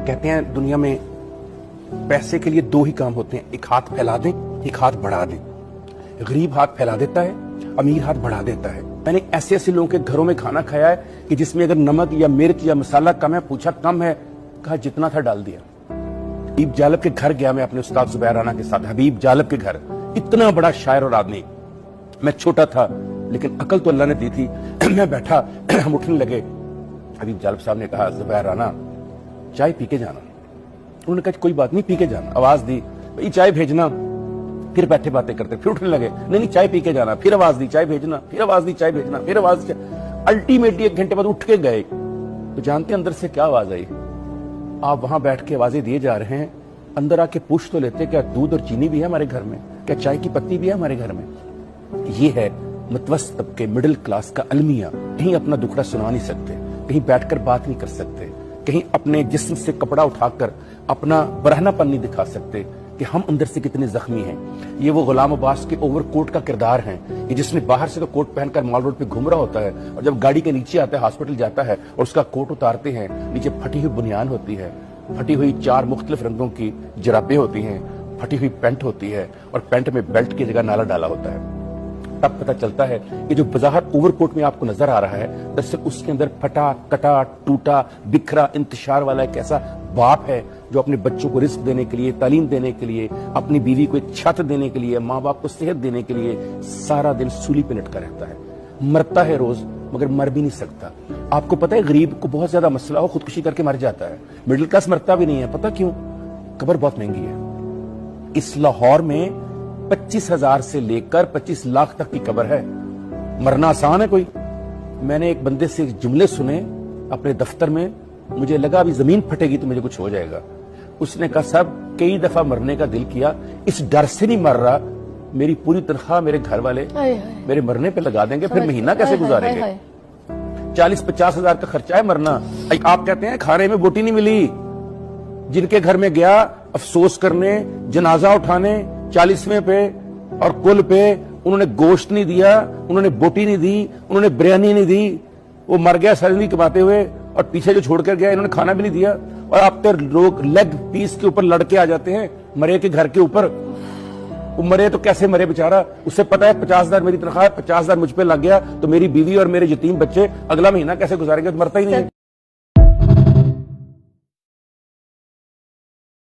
कहते हैं दुनिया में पैसे के लिए दो ही काम होते हैं, एक हाथ फैला दें, एक हाथ बढ़ा दें। गरीब हाथ फैला देता है, अमीर हाथ बढ़ा देता है। मैंने ऐसे ऐसे लोगों के घरों में खाना खाया है कि जिसमें अगर नमक या मिर्च या मसाला कम है, पूछा कम है, कहा जितना था डाल दिया। हबीब जालब के घर गया मैं अपने उस्ताद जुबैर राना के साथ। हबीब जालब के घर, इतना बड़ा शायर और आदमी। मैं छोटा था लेकिन अकल तो अल्लाह ने दी थी। मैं बैठा, हम उठने लगे। हबीब जालब साहब ने कहा, जुबैर राना चाय पी के जाना। उन्होंने कहा कोई बात नहीं, पी के जाना। आवाज दी, भाई चाय भेजना। फिर बैठे बातें करते, फिर उठने लगे, नहीं चाय पी के जाना। फिर आवाज दी, चाय भेजना। फिर आवाज दी, चाय भेजना। फिर आवाज दी। अल्टीमेटली 1 घंटे बाद उठ के गए। तो जानते अंदर से क्या आवाज आई? आप वहां बैठ के आवाजें दिए जा रहे हैं, अंदर आके पूछ तो लेते, क्या दूध और चीनी भी है हमारे घर में? क्या चाय की पत्ती भी है हमारे घर में? ये है मतवस्त तबके, मिडिल क्लास का अलमिया। कहीं अपना दुखड़ा सुना नहीं सकते, कहीं बैठकर बात नहीं कर सकते, कहीं अपने जिस्म से कपड़ा उठाकर अपना बरहनापन नहीं दिखा सकते कि हम अंदर से कितने जख्मी हैं। ये वो गुलाम अब्बास के ओवरकोट का किरदार है, ये जिसमें बाहर से तो कोट पहनकर माल रोड पे घूम रहा होता है, और जब गाड़ी के नीचे आता है, हॉस्पिटल जाता है और उसका कोट उतारते हैं, नीचे फटी हुई बुनियान होती है, फटी हुई 4 मुख्तलिफ रंगों की जराबें होती हैं, फटी हुई पैंट होती है, और पैंट में बेल्ट की जगह नाला डाला होता है। तब पता चलता है कि जो बाहर ओवरकोट में आपको नजर आ रहा है, दरअसल उसके अंदर फटा कटा टूटा बिखरा इंतशार वाला एक ऐसा बाप है जो अपने बच्चों को रिस्क देने के लिए, तालीम देने के लिए, अपनी बीवी को एक छत देने के लिए, माँ बाप को सेहत देने के लिए सारा दिन सूली पे लटका रहता है। मरता है रोज, मगर मर भी नहीं सकता। आपको पता है गरीब को बहुत ज्यादा मसला हो, खुदकुशी करके मर जाता है। मिडिल क्लास मरता भी नहीं है, पता क्यों? कब्र बहुत महंगी है। इस लाहौर में 25,000 से लेकर 25 लाख तक की कब्र है। मरना आसान है कोई? मैंने एक बंदे से जुमले सुने अपने दफ्तर में, मुझे लगा अभी जमीन फटेगी तो मुझे कुछ हो जाएगा। उसने कहा साहब कई दफा मरने का दिल किया, इस डर से नहीं मर रहा, मेरी पूरी तनख्वाह मेरे घर वाले मेरे मरने पे लगा देंगे, फिर महीना कैसे गुजारेंगे? 40-50 हजार का खर्चा है मरना। आप कहते हैं खाने में बोटी नहीं मिली। जिनके घर में गया अफसोस करने, जनाजा उठाने, 40वें पे और कुल पे, उन्होंने गोश्त नहीं दिया, उन्होंने बोटी नहीं दी, उन्होंने बिरयानी नहीं दी, वो मर गया सैलरी कमाते हुए, और पीछे जो छोड़कर गया इन्होंने खाना भी नहीं दिया। और आप तो लोग लेग पीस के ऊपर लड़के आ जाते हैं मरे के घर के ऊपर। वो मरे तो कैसे मरे बेचारा? उससे पता है 50,000 मेरी तनख्वाह है, 50,000 मुझ पे लग गया तो मेरी बीवी और मेरे यतीम बच्चे अगला महीना कैसे गुजारेंगे? तो मरता ही नहीं है।